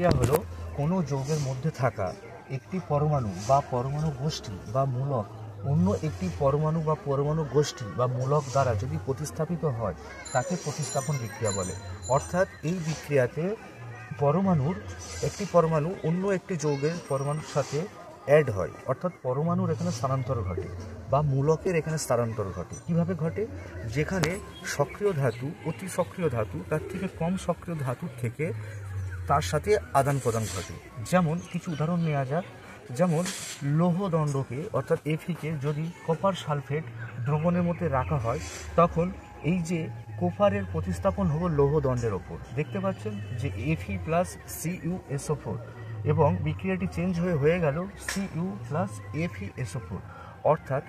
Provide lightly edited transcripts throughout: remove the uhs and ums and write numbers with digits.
বিক্রিয়া হলো কোনো যৌগের মধ্যে থাকা একটি পরমাণু বা পরমাণু গোষ্ঠী বা মূলক অন্য একটি পরমাণু বা পরমাণু গোষ্ঠী বা মূলক দ্বারা যদি প্রতিস্থাপিত হয় তাকে প্রতিস্থাপন বিক্রিয়া বলে। অর্থাৎ এই বিক্রিয়াতে একটি পরমাণু অন্য একটি যৌগের পরমাণুর সাথে অ্যাড হয়, অর্থাৎ পরমাণুর এখানে স্থানান্তর ঘটে বা মূলকের এখানে স্থানান্তর ঘটে। কিভাবে ঘটে? যেখানে সক্রিয় ধাতু অতি সক্রিয় ধাতু তার থেকে কম সক্রিয় ধাতুর থেকে তার সাথে আদান প্রদান ঘটে। যেমন কিছু উদাহরণ নেওয়া যাক, যেমন লৌহদণ্ডকে অর্থাৎ এফিকে যদি কপার সালফেট দ্রবণের মধ্যে রাখা হয়, তখন এই যে কোপারের প্রতিস্থাপন হলো লৌহদণ্ডের ওপর। দেখতে পাচ্ছেন যে Fe প্লাস CuSO4 এবং বিক্রিয়াটি চেঞ্জ হয়ে গেল Cu প্লাস FeSO4। অর্থাৎ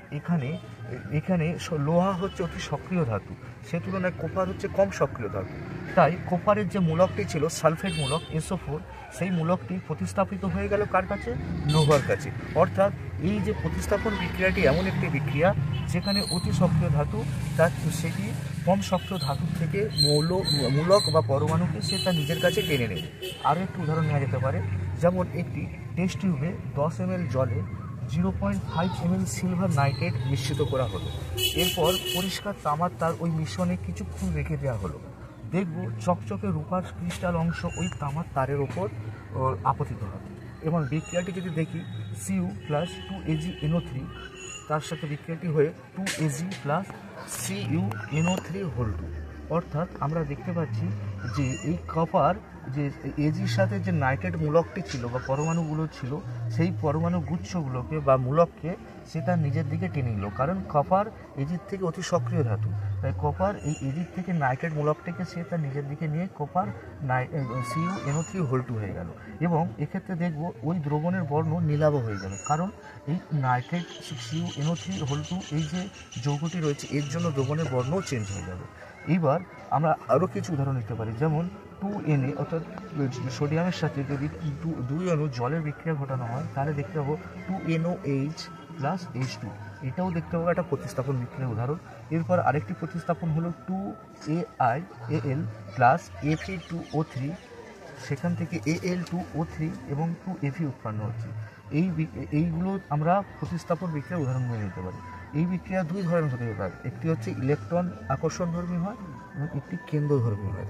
এখানে লোহা হচ্ছে অতি সক্রিয় ধাতু, সে তুলনায় কোপার হচ্ছে কম সক্রিয় ধাতু। তাই কোপারের যে মূলকটি ছিল সালফেট মূলক SO4, সেই মূলকটি প্রতিস্থাপিত হয়ে গেল কার কাছে? লোহার কাছে। অর্থাৎ এই যে প্রতিস্থাপন বিক্রিয়াটি এমন একটি বিক্রিয়া যেখানে অতি সক্রিয় ধাতু সেটি কম সক্রিয় ধাতুর থেকে মূলক বা পরমাণুকে সে তার নিজের কাছে টেনে নেবে। আরও একটি উদাহরণ নেওয়া যেতে পারে, যেমন একটি টেস্ট টিউবে 10 ml জলে 0.5 ml সিলভার নাইট্রেট মিশ্রিত করা হলো। এরপর পরিষ্কার তামার তার ওই মিশ্রণে কিছুক্ষণ রেখে দেওয়া হলো। দেখব চকচকে রূপার ক্রিস্টাল অংশ ওই তামার তারের ওপর আপতিত হবে। এবং বিক্রিয়াটি যদি দেখি, Cu প্লাস 2AgNO3 তার সাথে বিক্রিয়াটি হয়ে 2Ag প্লাস CuNO3 অর্থাৎ আমরা দেখতে পাচ্ছি যে এই কপার যে এজির সাথে যে নাইট্রেট মূলকটি ছিল বা পরমাণুগুলো ছিল, সেই পরমাণু গুচ্ছগুলোকে বা মূলককে সে তার নিজের দিকে টেনে নিল। কারণ কপার এজির থেকে অতি সক্রিয় ধাতু, তাই কপার এই এজির থেকে নাইট্রেট মূলকটিকে সে তার নিজের দিকে নিয়ে কপার CuNO3 হয়ে গেল। এবং এক্ষেত্রে দেখব ওই দ্রবণের বর্ণ নীলাভ হয়ে যাবে, কারণ এই নাইট্রেট CuNO3 এই যে যৌগটি রয়েছে এর জন্য দ্রবণের বর্ণও চেঞ্জ হয়ে যাবে। এইবার আমরা আরও কিছু উদাহরণ নিতে পারি, যেমন 2Na অর্থাৎ সোডিয়ামের সাথে যদি 2 অণু জলের বিক্রিয়া ঘটানো হয়, তাহলে দেখতে পাবো 2NOH প্লাস H2। এটাও দেখতে পাবো একটা প্রতিস্থাপন বিক্রিয়ার উদাহরণ। এরপর আরেকটি প্রতিস্থাপন হলো 2AiAl প্লাস Fe2O3, সেখান থেকে Al2O3 এবং 2Fe উৎপন্ন হচ্ছে। এইগুলো আমরা প্রতিস্থাপন বিক্রিয়ার উদাহরণ মেনে নিতে পারি। এই বিক্রিয়া দুই ধরনের হতে পারে, একটি হচ্ছে ইলেকট্রন আকর্ষণধর্মী হয় এবং একটি কেন্দ্রধর্মী হয়।